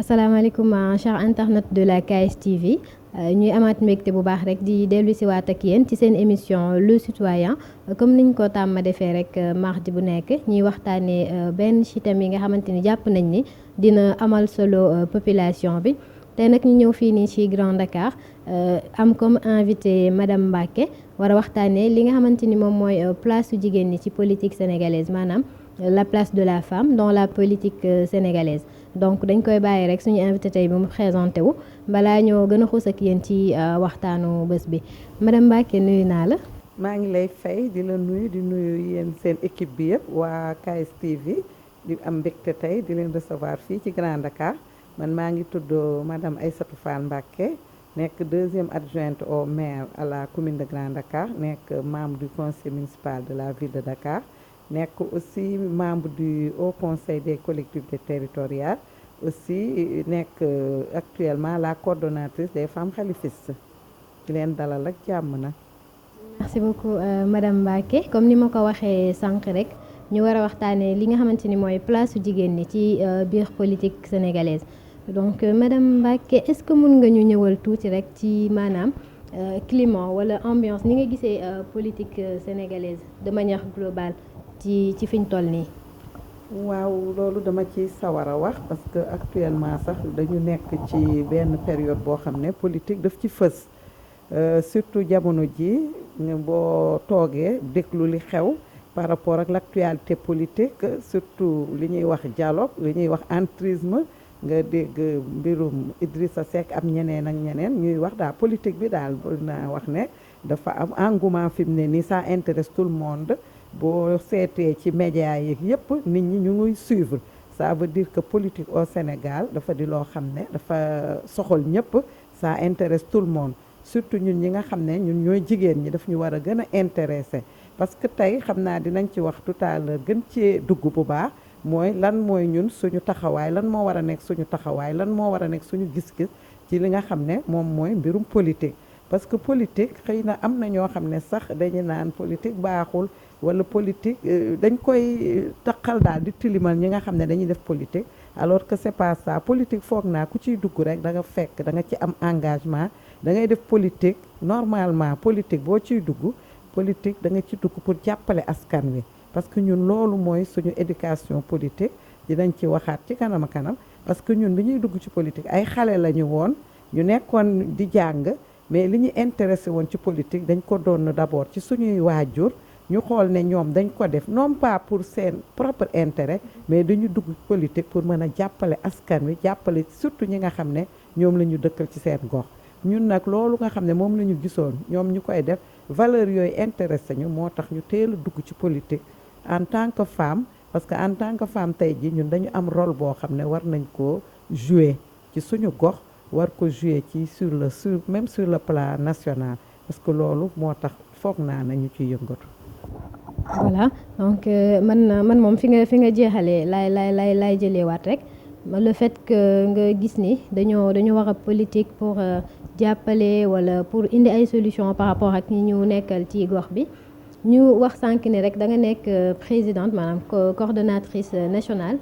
asalaamaaleykum chers internautes de la KSTV ñuy amaat mbégte bu baax rek di dellu si waat ak yéen ci seen émission Le Citoyen comme niñ ko tàmm defee rek mardi bu nekk ñuy waxtaanee benn ci thème yi nga xamante ni jàpp nañ ni dina amal solo population bi tey nag ñu ñëw fii nii ci Grand Dakar am comme invité madame Mbacké war a waxtaanee li nga xamante ni moom mooy place su jigéen ñi ci politique sénégalaise maanaam la place de la femme dans la politique sénégalaise. Donc dañ koy bàyyi rek suñu invité tey bi mu présenté wu balaa ñoo gën a xuus ak yéen ci waxtaanu bés bi madame Mbacké nuyu naa la. maa ngi lay fay di la nuyu di nuyu yéen seen équipe bi yëpp waa KSTV di am mbégte tey di leen recevoir fii ci Grand Dakar man maa ngi tudd madame Aïssatou Fall Mbacké nekk deuxième adjointe au maire à la commune de Grand Dakar nekk membre du conseil municipal de la ville de Dakar. nekk aussi membre du Haut Conseil des collectivités territoriales aussi nekk actuellement la coordonnatrice des femmes khalifistes di leen dalal ak jàmm na. merci beaucoup madame Mbacké comme ni ma ko waxee sànq rek ñu war a waxtaanee li nga xamante ni mooy place su jigéen ñi ci biir politique sénégalaise donc madame Mbacké est-ce que mën nga ñu ñëwal tuuti rek ci maanaam climat wala ambiance ni nga gisee politique sénégalaise de manière globale. ci fiñ toll nii. waaw loolu dama ci sawar a wax parce que actuellement sax dañu nekk ci benn période boo xam ne politique daf ci fës surtout jamono ji boo toogee déglu li xew par rapport ak l'actualité politique surtout li ñuy wax dialogue li ñuy wax entrisme nga dégg mbirum Idrissa Seck am ñeneen ak ñeneen ñuy wax daal politique bi daal naa wax ne dafa am engouement fi mu ne nii ça intéresse tout le monde. boo seetee ci médias yi yëpp nit ñi ñu ngi suivre ça veut dire que politique au Sénégal dafa di loo xam ne dafa soxal ñëpp ça intéresse tout le monde surtout ñun ñi nga xam ne ñun ñooy jigéen ñi daf ñu war a gën a intéressé parce que tey xam naa dinañ ci wax tout à l'heure gën cee dugg bu baax mooy lan mooy ñun suñu taxawaay lan moo war a nekk suñu taxawaay lan moo war a nekk suñu gis-gis ci li nga xam ne moom mooy mbirum politique parce que politique xëy na am na ñoo xam ne sax dañu naan politique baaxul wala politique dañ koy taqal daal di tilimal ñi nga xam ne dañuy def politique alors que c'est pas ça politique foog naa ku ciy dugg rek da nga fekk da nga ci am engagement da ngay def politique normalement politique boo ciy dugg politique da nga ci dugg pour jàppale askan wi parce que ñun loolu mooy suñu éducation politique dinañ ci waxaat ci kanam a kanam parce que ñun bi ñuy dugg ci politique ay xale la ñu woon ñu nekkoon di jàng mais li ñu intéressé woon ci politique dañ ko doon d'abord ci suñuy waajur ñu xool ne ñoom dañ ko def non pas pour seen propre intérêt mais dañu dugg politique pour mën a jàppale askan wi jàppale surtout ñi nga xam ne ñoom la ñu dëkkal ci seen gox ñun nag loolu nga xam ne moom la ñu gisoon ñoom ñu koy def valeur yooyu intéressé ñu moo tax ñu teel a dugg ci politique en tant que femme parce que en tant que femme tey ji ñun dañu am rôle boo xam ne war nañ ko jouer ci suñu gox war ko jouer ci même sur le plan national parce que loolu moo tax foog naa nañu ciy yëngatu. voilà donc man moom fi nga jeexalee laay jëlewaat rek le fait que nga gis ni dañoo war a politique pour jàppale wala pour indi ay solution par rapport ak ñi ñu nekkal ci gox bi ñu wax sànq ni rek da nga nekk présidente maanaam coordonnatrice nationale.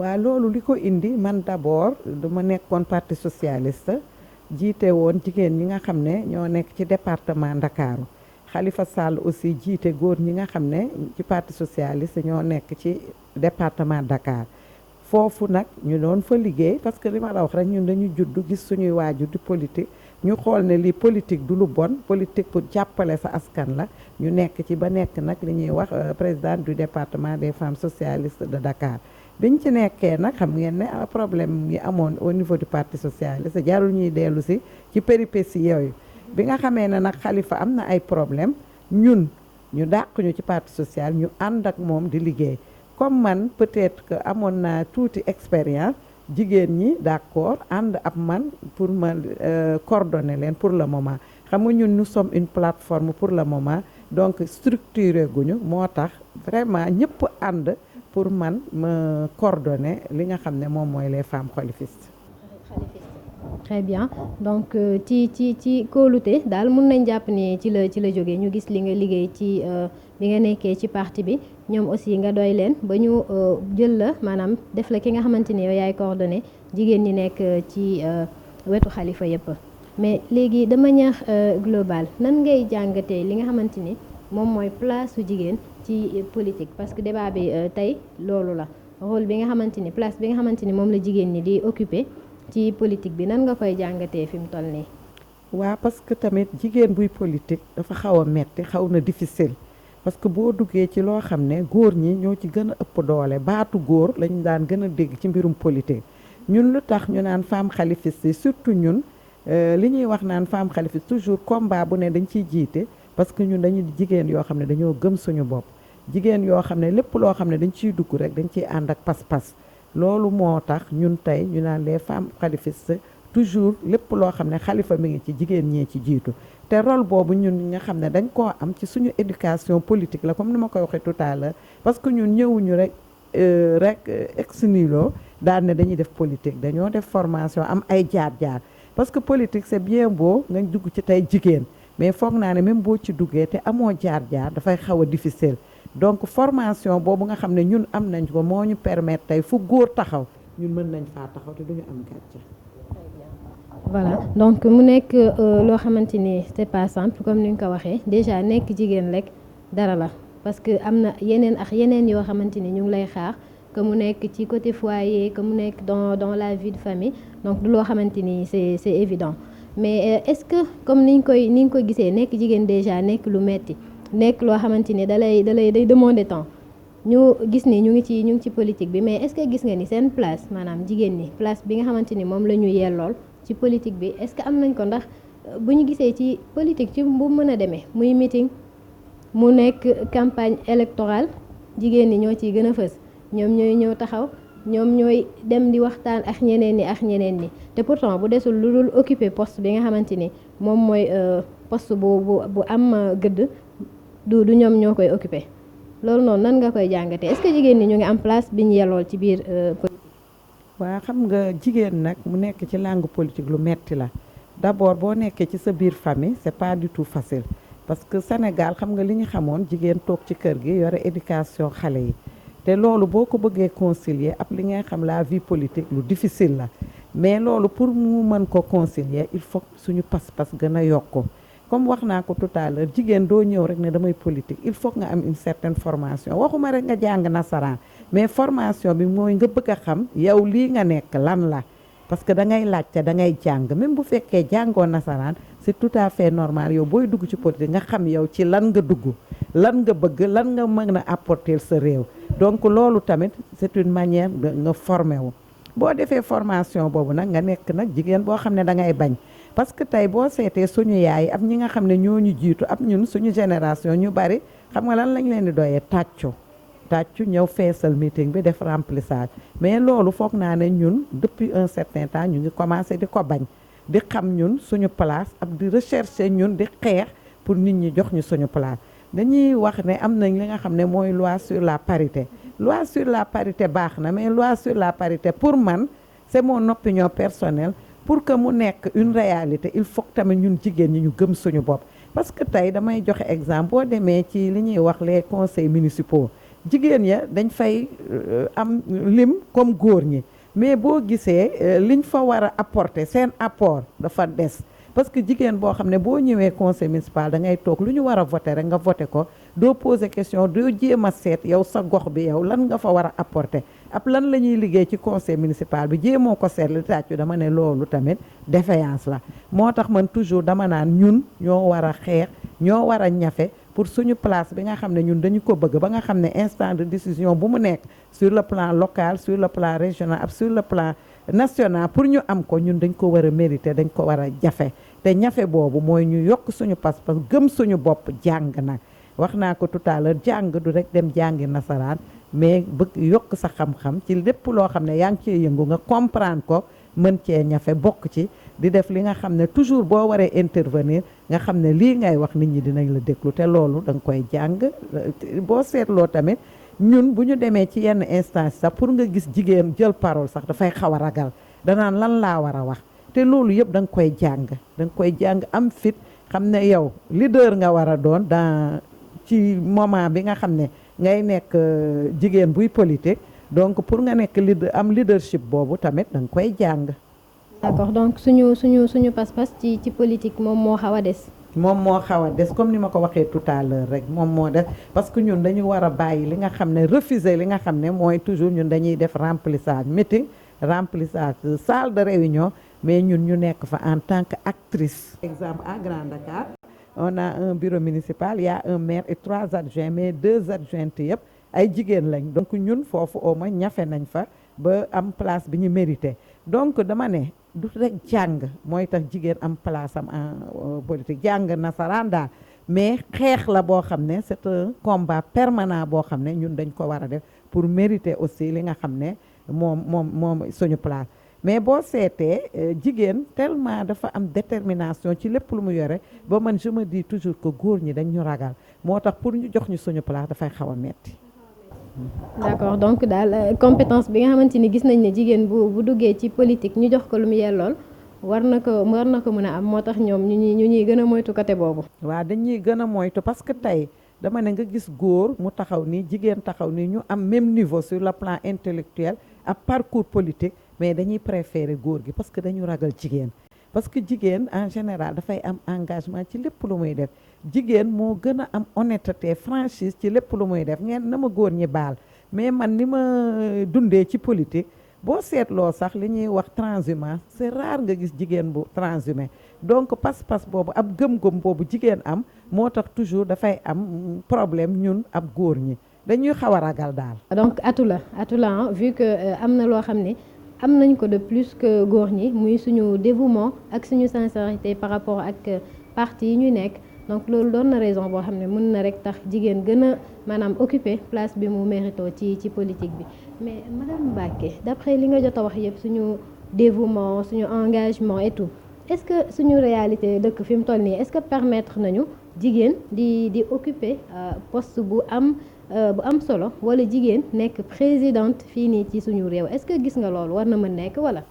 waaw loolu li ko indi man d'abord dama nekkoon parti socialiste jiite woon jigéen ñi nga xam ne ñoo nekk ci département Ndakaaru Khalifa Sall aussi jiite góor ñi nga xam ne ci parti socialiste ñoo nekk ci département Dakar foofu nag ñu doon fa liggéey parce que li ma la wax rek ñun dañu juddu gis suñuy waajur di politique ñu xool ne lii politique du lu bon politique pour jàppale sa askan la ñu nekk ci ba nekk nag li ñuy wax présidente du département des femmes socialistes de Dakar biñ ci nekkee nag xam ngeen ne problème yi amoon au niveau du parti socialiste jarul ñuy dellu si ci péripéties yooyu bi nga xamee ne nag Khalifa am na ay problème ñun ñu dàq ñu ci parti social ñu ànd ak moom di liggéey comme man peut-être que amoon naa tuuti expérience jigéen ñi d'accord ànd ab man pour ma coordonner leen pour le moment xam nga ñun nous sommes une plateforme pour le moment donc structuré guñu moo tax vraiment ñëpp ànd pour man ma coordonner li nga xam ne moom mooy les femmes khalifistes. très bien donc ci kóolute daal mun nañ jàpp ni ci la jógee ñu gis li nga liggéey ci bi nga nekkee ci parti bi ñoom aussi nga doy leen ba ñu jël la maanaam def la ki nga xamante ni yow yaay coordonné jigéen ñi nekk ci wetu xalifa yépp mais léegi de manière globale nan ngay jàngatee li nga xamante ni moom mooy place su jigéen ci politique parce que débat bi tey loolu la rôle bi nga xamante ni place bi nga xamante ni moom la jigéen ñi di occuper ci politique bi nan nga koy jàngatee fi mu toll nii. waaw parce que tamit jigéen buy politique dafa xaw a metti xaw na difficile parce que boo duggee ci loo xam ne góor ñi ñoo ci gën a ëpp doole baatu góor lañu daan gën a dégg ci mbirum politique ñun lu tax ñu naan femme xalifiste yi surtout ñun li ñuy wax naan femme xalifiste toujours combat bu ne dañ ciy jiite parce que ñun dañuy jigéen yoo xam ne dañoo gëm suñu bopp jigéen yoo xam ne lépp loo xam ne dañ ciy dugg rek dañ ciy ànd ak pas-pas loolu moo tax ñun tey ñu naan les femmes xalifistes toujours lépp loo xam ne xalifa mi ngi ci jigéen ñee ci jiitu te rôle boobu ñun nga xam ne dañ koo am ci suñu éducation politique la comme ni ma koy waxee tout à l'heure parce que ñun ñëwuñu rek ex nihilo daal ne dañuy def politique dañoo def formation am ay jaar-jaar parce que politique c'est bien beau nga dugg ci tey jigéen mais foog naa ne même boo ci duggee te amoo jaar-jaar dafay xaw a difficile donc formation boobu nga xam ne ñun am nañ ko moo ñu permettre tey fu góor taxaw ñun mën nañ faa taxaw te duñu am gàcce. voilà donc mu nekk loo xamante ni c'est pas simple comme ni nga ko waxee déjà nekk jigéen rek dara la parce que am na yeneen ak yeneen yoo xamante ni ñu ngi lay xaar que mu nekk ci côté foyer que mu nekk dans la vie de famille donc du loo xamante ni c'est évident mais est-ce que comme ni nga koy gisee nekk jigéen déjà nekk lu metti nekk loo xamante ni day demander temps ñu gis ni ñu ngi ci politique bi mais est-ce que gis nga ni seen place maanaam jigéen ñi place bi nga xamante ni moom la ñu yellool ci politique bi est-ce que am nañ ko ndax bu ñu gisee ci politique ci bu mën a demee muy meeting mu nekk campagne électorale jigéen ñi ñoo ciy gën a fës ñoom ñooy ñëw taxaw ñoom ñooy dem di waxtaan ak ñeneen ñi te pourtant bu desul lu dul occuper poste bi nga xamante ni moom mooy poste bu am gëdd du ñoom ñoo koy occuper loolu noonu nan nga koy jàngatee est-ce que jigéen ñi ñu ngi am place bi ñu yellool ci biir politique. waa xam nga jigéen nag mu nekk ci langue politique lu metti la d'abord boo nekkee ci sa biir famille c'est pas du tout facile parce que Sénégal xam nga li ñu xamoon jigéen toog ci kër gi yore éducation xale yi te loolu boo ko bëggee concilier ab li ngay xam la vie politique lu difficile la mais loolu pour mu mën ko concilier il faut suñu pas-pas gën a yokku comme wax naa ko tout à l'heure jigéen doo ñëw rek ne damay politique il faut nga am une certaine formation waxuma rek nga jàng nasaraan mais formation bi mooy nga bëgg a xam yow lii nga nekk lan la parce que da ngay laajte da ngay jàng même bu fekkee jàngoo nasaraan c'est tout à fait normal yow booy dugg ci politique nga xam yow ci lan nga dugg lan nga bëgg lan nga mën a apporter sa réew donc loolu tamit c'est une manière nga formé wu boo defee formation boobu nag nga nekk nag jigéen boo xam ne da ngay bañ parce que tey boo seetee suñu yaay ab ñi nga xam ne ñoo ñu jiitu ab ñun suñu génération ñu bari xam nga lan lañ leen di doyee tàccu ñëw feesal meeting bi def remplissage mais loolu foog naa ne ñun depuis un certain temps ñu ngi commencé di ko bañ di xam ñun suñu place ak di rechercher ñun di xeex pour nit ñi jox ñu suñu place dañuy wax ne am nañ li nga xam ne mooy loi sur la parité baax na mais loi sur la parité pour man c'est mon opinion personnelle pour que mu nekk une réalité il faut que tamit ñun jigéen ñi ñu gëm suñu bopp parce que tey damay joxe exemple boo demee ci li ñuy wax les conseils municipaux jigéen ya dañ fay am lim comme góor ñi mais boo gisee liñ fa war a apporter seen apport dafa des parce que jigéen boo xam ne boo ñëwee conseil municipal da ngay toog lu ñu war a voter rek nga voter ko doo poser question doo jéem a seet yow sa gox bi yow lan nga fa war a apporter ab lan la ñuy liggéey ci conseil municipal bi jéemoo ko seet li tàccu dama ne loolu tamit défaillance la moo tax man toujours dama naan ñun ñoo war a xeex ñoo war a ñafe pour suñu place bi nga xam ne ñun dañu ko bëgg ba nga xam ne instant de décision bu mu nekk sur le plan local sur le plan régional ak sur le plan national pour ñu am ko ñun dañ ko war a mériter dañ ko war a jafe te ñafe boobu mooy ñu yokk suñu pas-pas gëm suñu bopp jàng nag wax naa ko tout à l'heure jàng du rek dem jàngi nasaraan mais bëgg yokk sa xam-xam ci lépp loo xam ne yaa ngi cee yëngu nga comprendre ko mën cee ñafe bokk ci di def li nga xam ne toujours boo waree intervenir nga xam ne lii ngay wax nit ñi dinañ la déglu te loolu da nga koy jàng boo seetloo tamit ñun bu ñu demee ci yenn instance sax pour nga gis jigéen jël parole sax dafay xaw a ragal danaan lan laa war a wax te loolu yëpp da nga koy jàng am fit xam ne yow leader nga war a doon dans ci moment bi nga xam ne ngay nekk jigéen buy politique donc pour nga nekk leadership boobu tamit da nga koy jàng. d'accord donc suñu pas-pas ci politique moom moo xaw a des. moom moo xaw a des comme ni ma ko waxee tout à l'heure rek moom moo des parce que ñun dañu war a bàyyi li nga xam ne refuser li nga xam ne mooy toujours ñun dañuy def remplissage meeting remplissage salle de réunion mais ñun ñu nekk fa en tant que actrice. Exemple à Grand Dakar on a un bureau municipal il y a un maire et 3 adjoints mais 2 adjointes yëpp ay jigéen lañ donc ñun foofu au moins ñafe nañ fa ba am place bi ñu mérité donc dama ne du rek jàng mooy tax jigéen am place am en politique jàng nasaraan daal mais xeex la boo xam ne c'est un combat permanent boo xam ne ñun dañ ko war a def pour mériter aussi li nga xam ne moom suñu place mais boo seetee jigéen tellement dafa am détermination ci lépp lu mu yore ba man je me dis toujours que góor ñi dañ ñu ragal moo tax pour ñu jox ñu suñu place dafay xaw a metti. d'accord donc daal compétence bi nga xamante ni gis nañ ne jigéen bu duggee ci politique ñu jox ko lu mu yellool war na ko mën a am moo tax ñoom ñu ñuy gën a moytu côté boobu. waaw dañuy gën a moytu parce que tey dama ne nga gis góor mu taxaw nii jigéen taxaw nii ñu am même niveau sur le plan intellectuel ak parcours politique mais dañuy préférer góor gi parce que dañu ragal jigéen. parce que jigéen en général dafay am engagement ci lépp lu muy def jigéen moo gën a am honnêteté franchise ci lépp lu muy def ngeen na ma góor ñi baal mais man ni ma dundee ci politique boo seetloo sax li ñuy wax transhumance c'est rare nga gis jigéen bu transhumé donc pas-pas boobu ab gëm-gëm boobu jigéen am moo tax toujours dafay am problème ñun ab góor ñi dañuy xaw a ragal daal. donc atu la vu que am na loo xam ne am nañ ko de plus que góor ñi muy suñu dévouement ak suñu sincérité par rapport ak parti yi ñu nekk donc loolu doon na raison boo xam ne mën na rek tax jigéen gën a maanaam occuper place bi mu mérito ci politique bi mais madame Mbacké d'après li nga jot a wax yëpp suñu dévouement suñu engagement et tout est-ce que suñu réalité dëkk fi mu toll nii est-ce que permettre nañu jigéen di occuper poste bu am solo wala jigéen nekk présidente fii nii ci suñu réew est-ce que gis nga loolu war na mën nekk wala.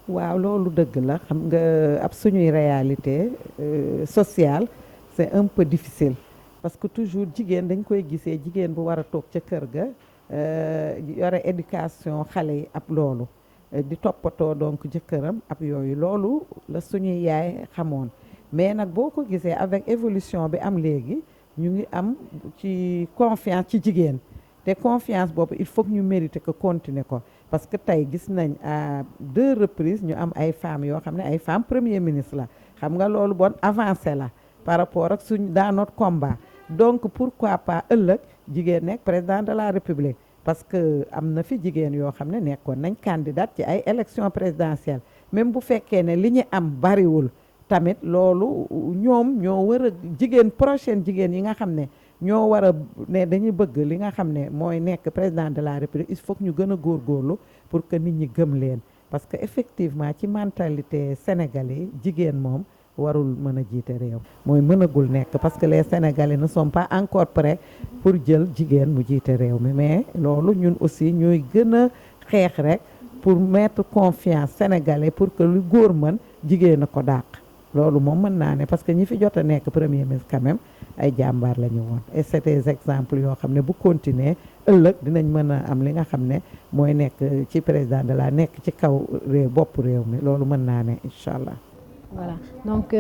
waaw loolu dëgg la xam nga ab suñuy réalité sociale c'est un peu difficile parce que toujours jigéen dañ koy gisee jigéen bu war a toog ca kër ga yore éducation xale yi ab loolu di toppatoo donc jëkkëram ab yooyu loolu la suñuy yaay xamoon mais nag boo ko gisee avec évolution bi am léegi ñu ngi am ci confiance ci jigéen te confiance boobu il faut que ñu mériter que continuer ko parce que tey gis nañ à 2 reprises ñu am ay femmes yoo xam ne ay femmes premier ministre la xam nga loolu bon avancé la par rapport ak suñ dans notre combat donc pourquoi pas ëllëg jigéen nekk président de la république parce que am na fi jigéen yoo xam ne nekkoon nañ candidate ci ay élections présidentielles même bu fekkee ne li ñu am bariwul tamit loolu ñoom ñoo war a jigéen prochaine jigéen yi nga xam ne ñoo war a ne dañuy bëgg li nga xam ne mooy nekk président de la république il faut que ñu gën a góorgóorlu pour que nit ñi gëm leen parce que effectivement ci mentalité sénégalais jigéen moom warul mën a jiite réew mooy mënagul nekk parce que les sénégalais ne sont pas encore prêts pour jël jigéen mu jiite réew mi mais loolu ñun aussi ñooy gën a xeex rek pour mettre confiance sénégalais pour que lu góor mën jigéen a ko dàq loolu moom mën naa ne parce que ñi fi jot a nekk premier ministre quand même ay jàmbaar la ñu woon et c'est des exemples yoo xam ne bu continuer ëllëg dinañ mën a am li nga xam ne mooy nekk ci président de la nekk ci kaw réew bopp réew mi loolu mën naa ne incha allah. voilà donc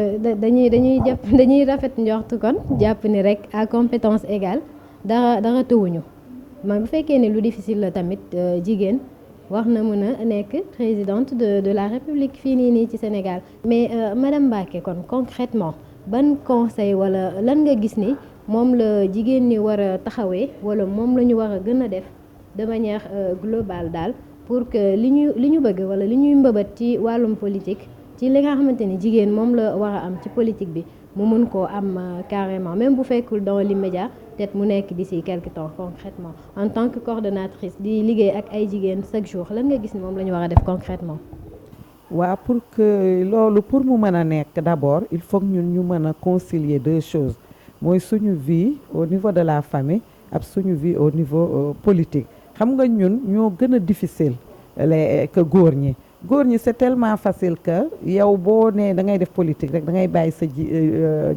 dañuy rafet njortu kon jàpp ni rek à compétence égale dara tëwuñu man bu fekkee ne lu difficile la tamit jigéen wax na mën a nekk présidente de la république fii nii ci Sénégal mais madame Mbacké kon concrètement ban conseil wala lan nga gis ni moom la jigéen ñi war a taxawee wala moom la ñu war a gën a def de manière globale daal pour que li ñu bëgg wala li ñuy mbëbët ci wàllum politique ci li nga xamante ni jigéen moom la war a am ci politique bi mu mën koo am carrément même bu fekkul dans l'immédiat peut-être mu nekk d'ici quelque temps concrètement en tant que coordonnatrice di liggéey ak ay jigéen chaque jour lan nga gis ni moom la ñu war a def concrètement. waaw pour que loolu pour mu mën a nekk d'abord il faut que ñun ñu mën a concilier 2 choses mooy suñu vie au niveau de la famille ak suñu vie au niveau politique xam nga ñun ñoo gën a difficile que góor ñi góor ñi c'est tellement facile que yow boo nee da ngay def politique rek da ngay bàyyi sa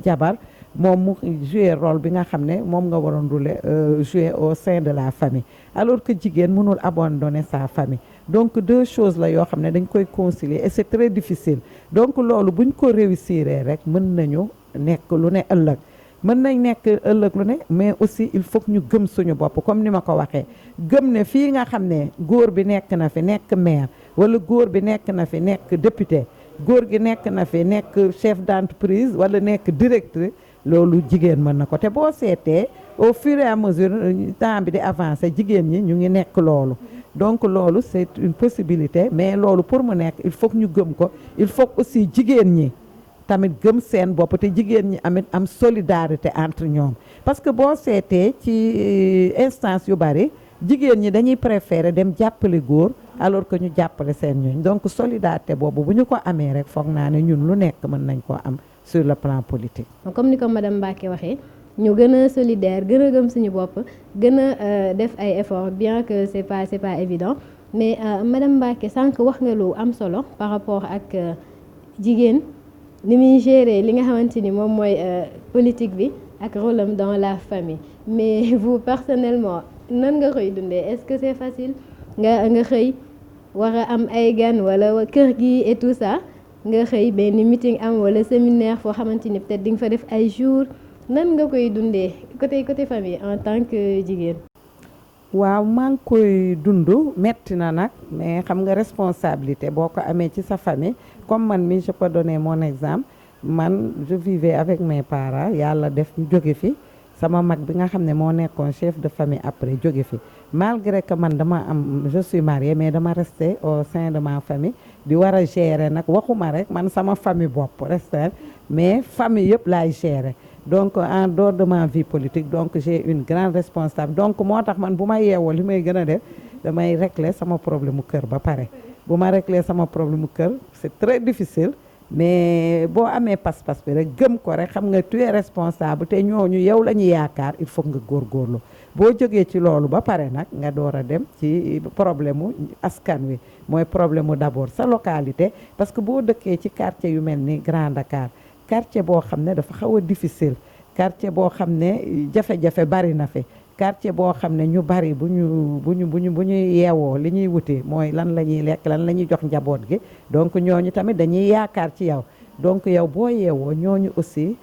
jabar moom mu jouer rôle bi nga xam ne moom nga waroon jouer au sein de la famille alors que jigéen mënul abandonner sa famille donc deux choses la yoo xam ne dañ koy concilier et c'est très difficile donc loolu buñ ko réussir rek mën nañu nekk lu ne ëllëg mën nañ nekk ëllëg lu ne mais aussi il faut que ñu gëm suñu bopp comme ni ma ko waxee gëm ne fii nga xam ne góor bi nekk na fi nekk maire wala góor bi nekk na fi nekk député góor gi nekk na fi nekk chef d'entreprise wala nekk directrice loolu jigéen mën na ko te boo seetee au fur et à mesure temps bi di avancer jigéen ñi ñu ngi nekk loolu donc loolu c'est une possibilité mais loolu pour mu nekk il faut que ñu gëm ko il faut que aussi jigéen ñi tamit gëm seen bopp te jigéen ñi amit am solidarité entre ñoom parce que boo seetee ci instance yu bari jigéen ñi dañuy préférer dem jàppale góor alors que ñu jàppale seen ñooñ donc solidarité boobu bu ñu ko amee rek foog naa ne ñun lu nekk mën nañ koo am sur le plan politique. comme ni ko madame Mbacké waxee ñu gën a solidaire gën a gëm suñu bopp gën a def ay efforts bien que c'est pas évident mais madame Mbacké sànq wax nga lu am solo par rapport ak jigéen ni muy gérer li nga xamante ni moom mooy politique bi ak rôle am dans la famille mais vous personnellement nan nga koy dundee est-ce que c'est facile nga xëy war a am ay gan wala kër gi et tout ça nga xëy benn meeting am wala séminaire foo xamante ni peut-être di nga fa def ay jours nan nga koy dundee côté famille en tant que jigéen. waaw maa ngi koy dund metti na nag mais xam nga responsabilité boo ko amee ci sa famille comme man mi je peux donner mon exemple man je vivais avec mes parents yàlla def ñu jóge fi sama mag bi nga xam ne moo nekkoon chef de famille après jóge fi malgré que man dama am je suis mariée mais dama resté au sein de ma famille di war a gérer nag waxuma rek man sama famille bopp resté mais famille yëpp laay gérer donc en dehors de ma vie politique donc j'ai une grande responsabilité donc moo tax man bu ma yeewoo li may gën a def damay régler sama problème mu kër ba pare bu ma régler sama problème mu kër c'est très difficile mais boo amee pas-pas bi rek gëm ko rek xam nga tu es responsable te ñooñu yow la ñu yaakaar il faut nga góorgóorlu boo jógee ci loolu ba pare nag nga door a dem ci problème mu askan wi mooy problème mu d'abord sa localité parce que boo dëkkee ci quartier yu mel ni Grand Dakar quartier boo xam ne dafa xaw a difficile quartier boo xam ne jafe-jafe bari na fi quartier boo xam ne ñu bari bu ñu yeewoo li ñuy wuti mooy lan la ñuy lekk lan la ñuy jox njaboot gi donc ñooñu tamit dañuy yaakaar ci yow donc yow boo yeewoo ñooñu aussi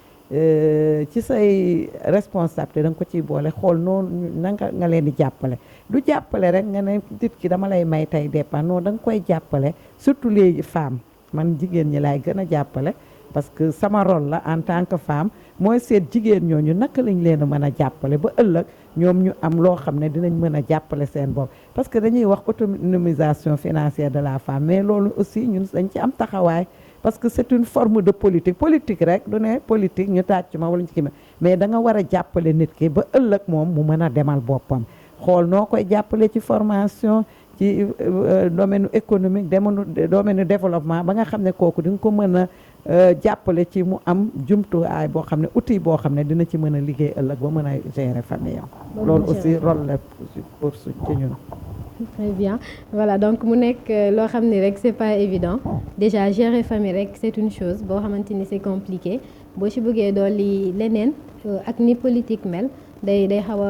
ci say responsabilité da nga ko ciy boole xool noonu nga leen di jàppale du jàppale rek nga ne nit ki dama lay may tey dépense non da nga koy jàppale surtout les femmes man jigéen ñi laay gën a jàppale parce que sama rôle la en tant que femme mooy seet jigéen ñooñu naka lañ leen a mën a jàppale ba ëllëg ñoom ñu am loo xam ne dinañ mën a jàppale seen bopp parce que dañuy wax autonomisation financière de la femme mais loolu aussi ñun dañ ci am taxawaay parce que c'est une forme de politique rek du ne politique ñu tàcc ma wala ñu kii mais da nga war a jàppale nit ki ba ëllëg moom mu mën a demal boppam xool noo koy jàppale ci formation ci domaine économique domaine développement ba nga xam ne kooku di nga ko mën a jàppale ci mu am jumtuwaay boo xam ne outil boo xam ne dina ci mën a liggéey ëllëg ba mën a gérer famille am loolu aussi rôle la pour ci ñun. Très bien voilà donc mu nekk loo xam ne rek c'est pas évident déjà gérer famille rek c'est une chose boo xamante ni c'est compliqué boo ci bëggee dolli leneen ak ni politique mel day xaw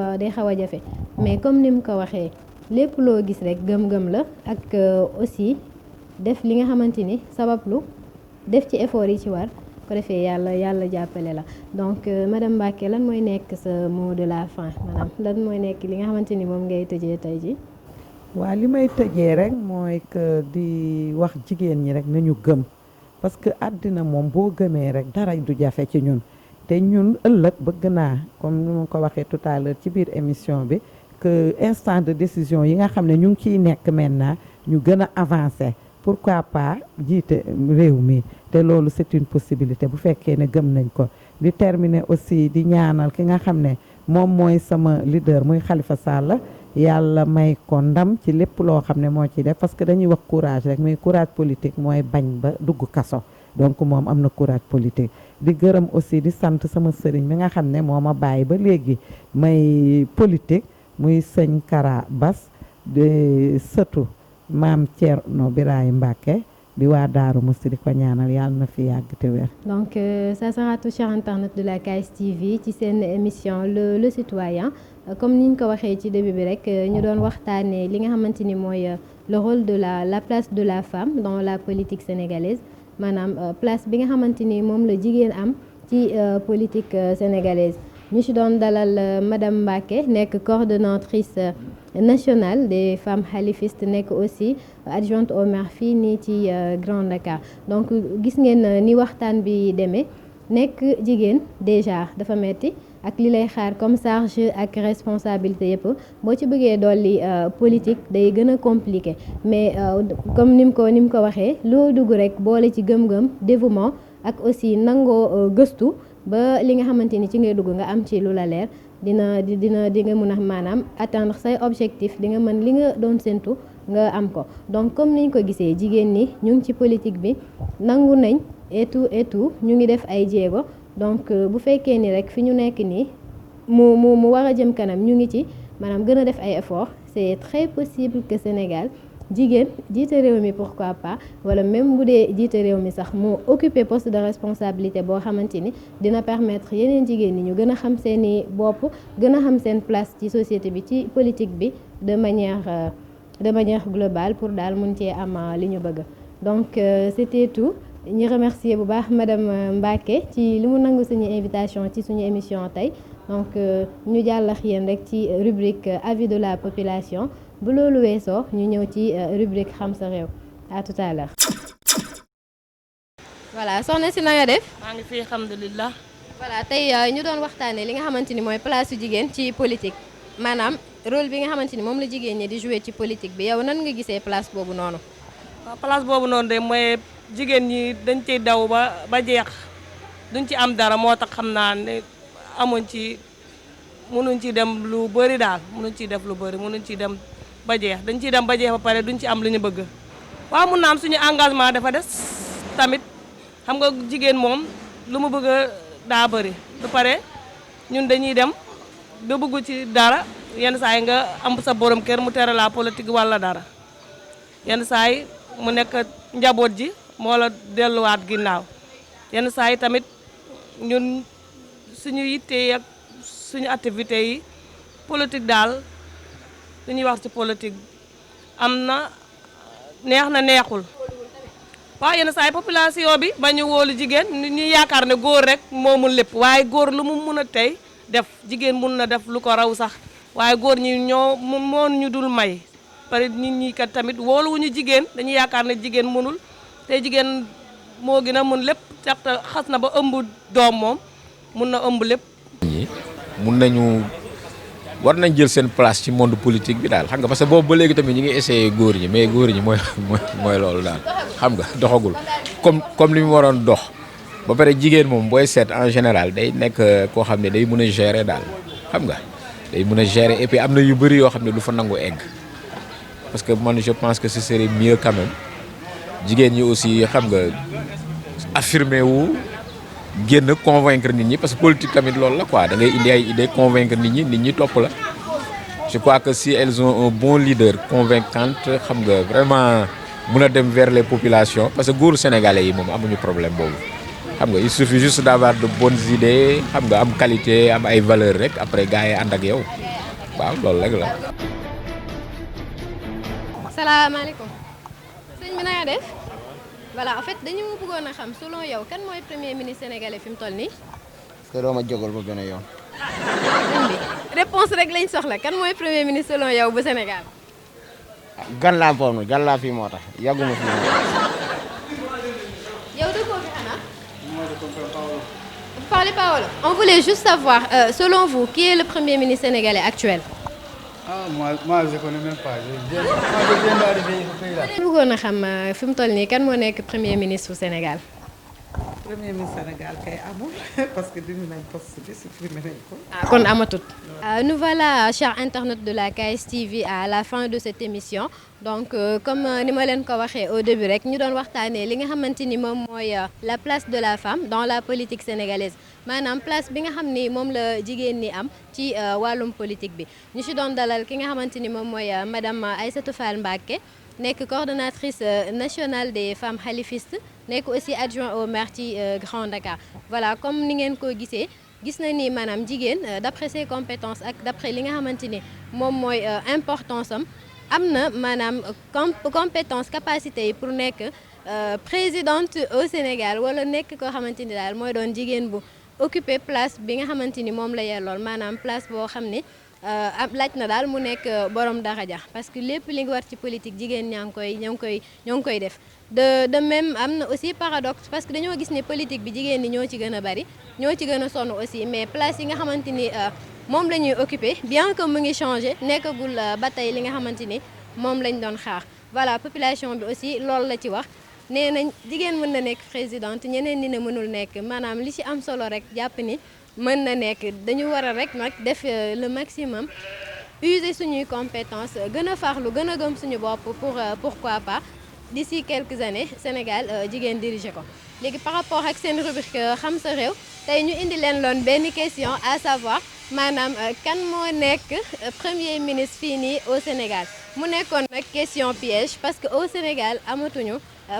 a jafe mais comme ni mu ko waxee lépp loo gis rek gëm-gëm la ak aussi def li nga xamante ni sabablu def ci effort yi ci war ko defee yàlla jàppale la donc madame Mbacké lan mooy nekk sa mot de la fin maanaam lan mooy nekk li nga xamante ni moom ngay tëjee tey ji waaw li may tëjee rek mooy que di wax jigéen ñi rek nañu gëm parce que àddina moom boo gëmee rek dara du jafe ci ñun te ñun ëllëg bëgg naa comme ni ma ko waxee tout à l'heure ci biir émission bi que instant de décision yi nga xam ne ñu ngi ciy nekk maintenant ñu gën a avancer pourquoi pas jiite réew mi te loolu c'est une possibilité bu fekkee ne gëm nañ ko di terminer aussi di ñaanal ki nga xam ne moom mooy sama leader muy Khalifa Sall yàlla may ko ndam ci lépp loo xam ne moo ciy def parce que dañuy wax courage rek mais courage politique mooy bañ ba dugg kaso donc moom am na courage politique di gërëm aussi di sant sama sëriñ mi nga xam ne moo ma bàyyi ba léegi may politique muy sëñ Kara Bass de sëtu maam Thierno Birahim Mbacké di waa Daaru Musti di ko ñaanal yàlla na fi yàgg te wér. Donc ça sera tout, chers internautes de la KSTV ci seen émission le citoyen comme ni ñu ko waxee ci début bi rek ñu doon waxtaanee li nga xamante ni mooy le rôle de la place de la femme dans la politique sénégalaise maanaam place bi nga xamante ni moom la jigéen am ci politique sénégalaise. ñu ci doon dalal madame Mbacké nekk coordonnatrice nationale des femmes khalifistes nekk aussi adjointe au maire fii nii ci Grand Dakar donc gis ngeen ni waxtaan bi demee nekk jigéen déjà dafa metti ak li lay xaar comme charge ak responsabilité yëpp boo ci bëggee dolli politique day gën a compliqué mais comme ni mu ko waxee loo dugg rek boole ci gëm-gëm dévouement ak aussi nangoo gëstu ba li nga xamante ni ci ngay dugg nga am ci lu la leer di nga mën a maanaam atteindre say objectif di nga mën li nga doon séntu nga am ko donc comme niñ ko gisee jigéen ñi ñu ngi ci politique bi nangu nañ et tout ñu ngi def ay jéego donc bu fekkee ni rek fi ñu nekk nii mu war a jëm kanam ñu ngi ci maanaam gën a def ay efforts c'est très possible que Sénégal jigéen jiite réew mi pourquoi pas wala même bu dee jiite réew mi sax moo occuper poste de responsabilité boo xamante ni dina permettre yeneen jigéen ñi ñu gën a xam seeni bopp gën a xam seen place ci société bi ci politique bi de manière globale pour daal mun cee am li ñu bëgg donc c'était tout ñu remercier bu baax madame Mbacké ci li mu nangu suñu invitation ci suñu émission tey donc ñu jàllax yéen rek ci rubrique avis de la population bu loolu weesoo ñu ñëw ci rubrique xam sa réew à tout à l'heure. Voilà soxna si na nga def. maa ngi fi alhamdulilah. voilà tey ñu doon waxtaanee li nga xamante ni mooy place su jigéen ci politique maanaam rôle bi nga xamante ni moom la jigéen ñi di jouer ci politique bi yow nan nga gisee place boobu noonu. waaw place boobu noonu de mooy jigéen ñi dañ ciy daw ba jeex duñ ci am dara moo tax xam naa ne mënuñ ci dem lu bëri daal mënuñ ciy def lu bëri mënuñ ciy dem. ba jeex dañ ciy dem ba jeex ba pare duñ ci am lu ñu bëgg waaw mun na am suñu engagement dafa des tamit xam nga jigéen moom lu mu bëgg daa bëri ba pare ñun dañuy dem ba bëgg ci dara yenn saa yi nga am sa borom kër mu tere la politique walla dara yenn saa yi mu nekk njaboot ji moo la delluwaat ginnaaw yenn saa yi tamit ñun suñu yitte ak suñu activité yi politique daal li ñuy wax ci politique am na neex na neexul waaw yenn saa yi population bi ba ñu wóolu jigéen ñu yaakaar ne góor rek moo mun lépp waaye góor lu mu mun a tey def jigéen mun na def lu ko raw sax waaye góor ñi moo ñu dul may pare nit ñi kat tamit wóoluwuñu jigéen dañuy yaakaar ne jigéen mënul te jigéen moo gën a mun lépp certes xas na ba ëmb doom moom mun na ëmb lépp. war nañ jël seen place ci monde politique bi daal xam nga parce que boobu ba léegi tamit ñi ngi essayé góor ñi mais góor ñi mooy loolu daal xam nga doxagul comme li mu waroon dox ba pare jigéen moom booy seet en général day nekk koo xam ne day mën a gérer daal xam nga day mën a gérer et puis am na yu bëri yoo xam ne du fa nangu egg parce que man je pense que ce serait mieux quand même jigéen ñi aussi xam nga affirmer wu génn convaincre nit ñi parce que politique tamit loolu la quoi da ngay indi ay idées convaincre nit ñi topp la je crois que si elles ont un bon leader convaincante xam nga vraiment mun a dem vers les populations parce que góoru sénégalais yi moom amuñu problème boobu xam nga il suffit juste d'avoir de bonnes idées xam nga am qualité am ay valeurs rek après gars yi ànd ak yow waaw loolu rek la. salaamaaleykum sëñ bi na nga def. voilà en fait dañu bëggoon a xam selon yow kan mooy premier ministre sénégalais fi mu toll nii. est-ce que doo ma jógal ba benn yoon. réponse rek lañ soxla kan mooy premier ministre selon yow bu Sénégal. gan laa foofu gan laa fii moo tax yàgguma fi moo tax. yow dëggoo fi xanaa. Vous parlez pas wolof. On voulait juste savoir selon vous qui est le premier ministre sénégalais actuel. Ah, moi je connais même pas. Je viens d'arriver au pays là. bëggoon a xam fi mu toll nii kan moo nekk premier ministre du Sénégal. premier ministre Sénégal kay amul parce que dindi nañ poste bi supprimé nañ ko. kon amatut. Nous voilà chers internautes de la KSTV à la fin de cette émission donc comme ni ma leen ko waxee au début rek ñu doon waxtaanee li nga xamante ni moom mooy la place de la femme dans la politique sénégalaise maanaam place bi nga xam ni moom la jigéen ñi am ci wàllum politique bi ñu si doon dalal ki nga xamante ni moom mooy madame Aïssatou Fall Mbacké nekk coordonnatrice nationale des femmes khalifistes nekk aussi adjoint au maire ci Grand Dakar voilà comme ni ngeen ko gisee gis na ni maanaam jigéen d'après ses compétences ak d'après li nga xamante ni moom mooy importance am na maanaam compétence capacité yi pour nekk présidente au Sénégal wala nekk koo xamante ni daal mooy doon jigéen bu occuper place bi nga xamante ni moom la yellool maanaam place boo xam ne laaj na daal mu nekk borom daraja parce que lépp li nga war ci politique jigéen ñoo ngi koy def de même am na aussi paradoxe parce que dañoo gis ne politique bi jigéen ñi ñoo ci gën a bari ñoo ci gën a sonn aussi mais place yi nga xamante ni moom la ñuy occuper bien que mu ngi changer nekkagul ba tey li nga xamante ni moom lañ doon xaar voilà population bi aussi loolu la ci wax nee nañ jigéen mën na nekk présidente ñeneen ñi ne mënul nekk maanaam li ci am solo rek jàpp ni mën na nekk dañu war a rek nag def le maximum user suñuy compétence gën a farlu gën a gëm suñu bopp pour pourquoi pas d'ici quelques années Sénégal jigéen diriger ko léegi par rapport ak seen rubrique xam sa réew tey ñu indi leen loon benn question à savoir maanaam kan moo nekk premier ministre fii nii au Sénégal mu nekkoon nag question piège parce que au Sénégal amatuñu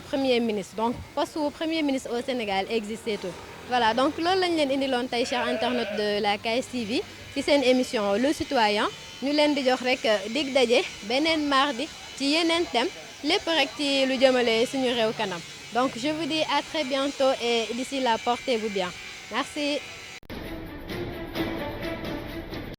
premier ministre donc poste premier ministre au Sénégal existé tout voilà donc loolu lañ leen indiloon tey chers internautes de la KSTV ci seen émission Le Citoyen ñu leen di jox rek dig daje beneen mardi ci yeneen thème lépp rek ci lu jëmale suñu réew kanam donc je vous dis à très bientôt et d'ici là portez-vous bien merci.